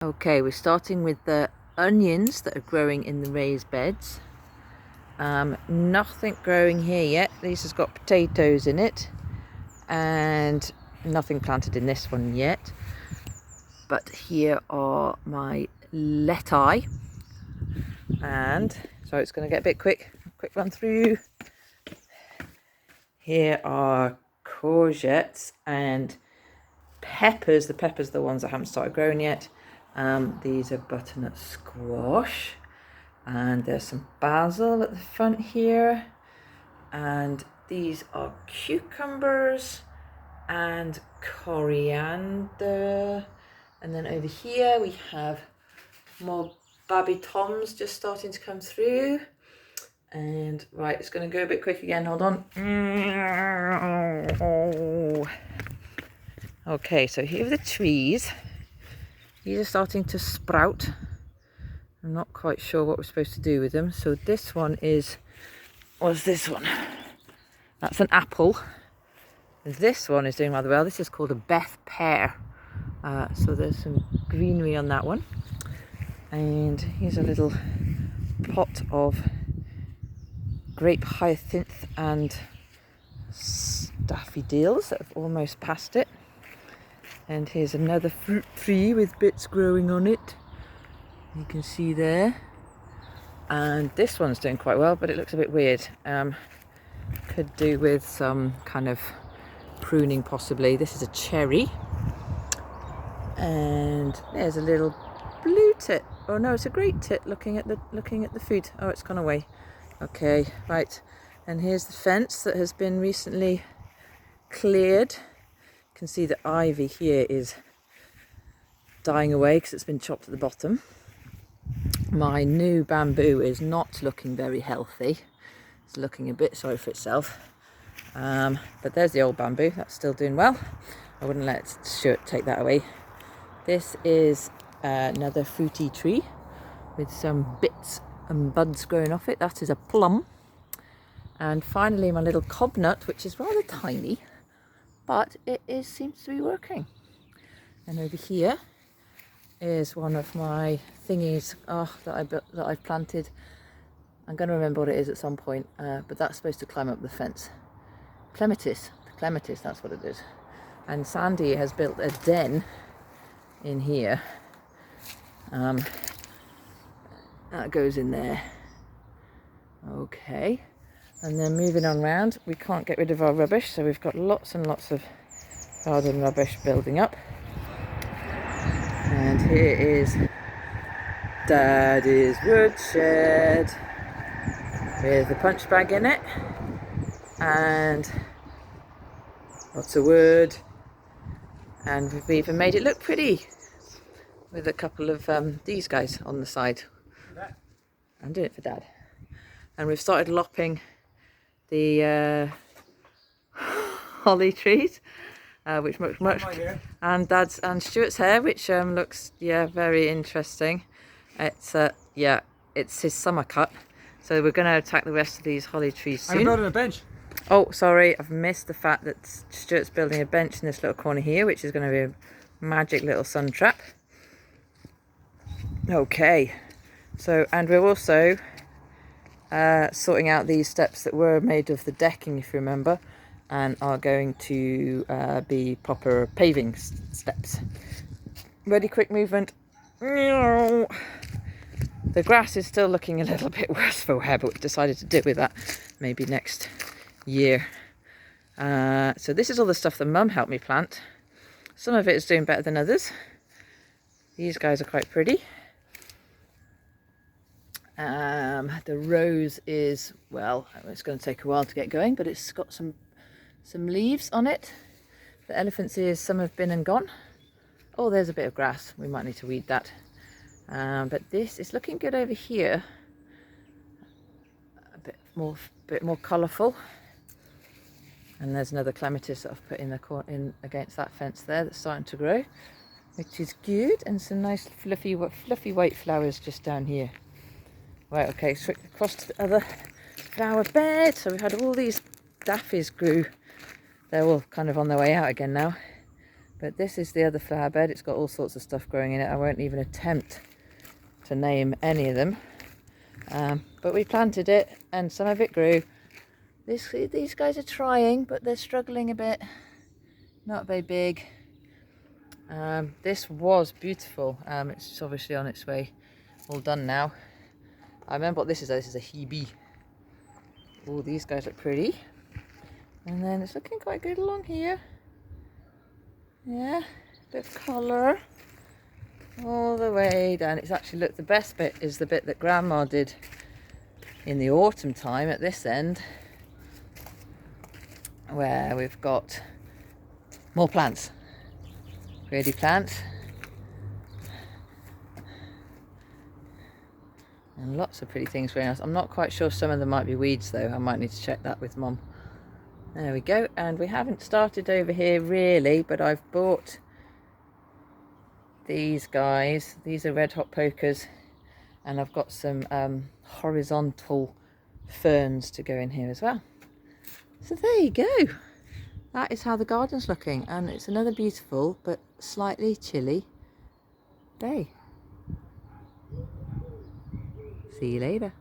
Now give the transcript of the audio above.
Okay, we're starting with the onions that are growing in the raised beds. Nothing growing here yet. This has got potatoes in it and nothing planted in this one yet. But here are my lettuce, and so it's going to get a bit quick run through. Here are courgettes and peppers. The peppers are the ones that haven't started growing yet. These are butternut squash, and there's some basil at the front here, and these are cucumbers and coriander. And then over here we have more baby toms just starting to come through. And right, it's going to go a bit quick again, hold on. Okay, so here are the trees. These are starting to sprout. I'm not quite sure what we're supposed to do with them. So this one is, what's this one? That's an apple. This one is doing rather well. This is called a Beth pear. So there's some greenery on that one. And here's a little pot of grape hyacinth and daffodils that have almost passed it. And here's another fruit tree with bits growing on it. You can see there. And this one's doing quite well, but it looks a bit weird. Could do with some kind of pruning possibly. This is a cherry. And there's a little blue tit. Oh no, it's a great tit looking at the food. Oh, it's gone away. Okay, right. And here's the fence that has been recently cleared. You can see the ivy here is dying away because it's been chopped at the bottom. My new bamboo is not looking very healthy. It's looking a bit sorry for itself. But there's the old bamboo, that's still doing well. I wouldn't let Stuart take that away. This is another fruity tree with some bits and buds growing off it. That is a plum. And finally my little cob nut, which is rather tiny, but seems to be working. And over here is one of my thingies that I've planted. I'm going to remember what it is at some point, but that's supposed to climb up the fence. Clematis, that's what it is. And Sandy has built a den in here. That goes in there. Okay, and then moving on round, we can't get rid of our rubbish, so we've got lots and lots of garden rubbish building up. And here is Daddy's woodshed with a punch bag in it and lots of wood, and we've even made it look pretty with a couple of these guys on the side. I'm doing it for Dad. And we've started lopping the holly trees, which much and Dad's and Stuart's hair, which looks very interesting. It's it's his summer cut, so we're going to attack the rest of these holly trees soon. I'm building a bench. Oh, sorry, I've missed the fact that Stuart's building a bench in this little corner here, which is going to be a magic little sun trap. Okay, so, and we're also sorting out these steps that were made of the decking, if you remember, and are going to be proper paving steps. Ready, quick movement. The grass is still looking a little bit worse for wear, but we've decided to deal with that maybe next year. So this is all the stuff that Mum helped me plant. Some of it is doing better than others. These guys are quite pretty. The rose is, well, it's going to take a while to get going, but it's got some leaves on it. The elephant's ears, some have been and gone. Oh, there's a bit of grass. We might need to weed that. But this is looking good over here. A bit more colourful. And there's another clematis that I've put in against that fence there that's starting to grow, which is good. And some nice fluffy white flowers just down here. Right, okay, so across to the other flower bed. So we've had all these daffies grew. They're all kind of on their way out again now. But this is the other flower bed. It's got all sorts of stuff growing in it. I won't even attempt to name any of them. But we planted it and some of it grew. These guys are trying, but they're struggling a bit. Not very big. This was beautiful. It's obviously on its way, all done now. I remember what this is. This is a hebe. Oh, these guys look pretty. And then it's looking quite good along here. Yeah, bit of colour all the way down. It's actually, look, the best bit is the bit that Grandma did in the autumn time at this end, where we've got more plants, ready plants, and lots of pretty things growing else. I'm not quite sure, some of them might be weeds though. I might need to check that with Mum. There we go. And we haven't started over here really, but I've bought these guys. These are red hot pokers, and I've got some horizontal ferns to go in here as well. So there you go. That is how the garden's looking, and it's another beautiful but slightly chilly day. See you later.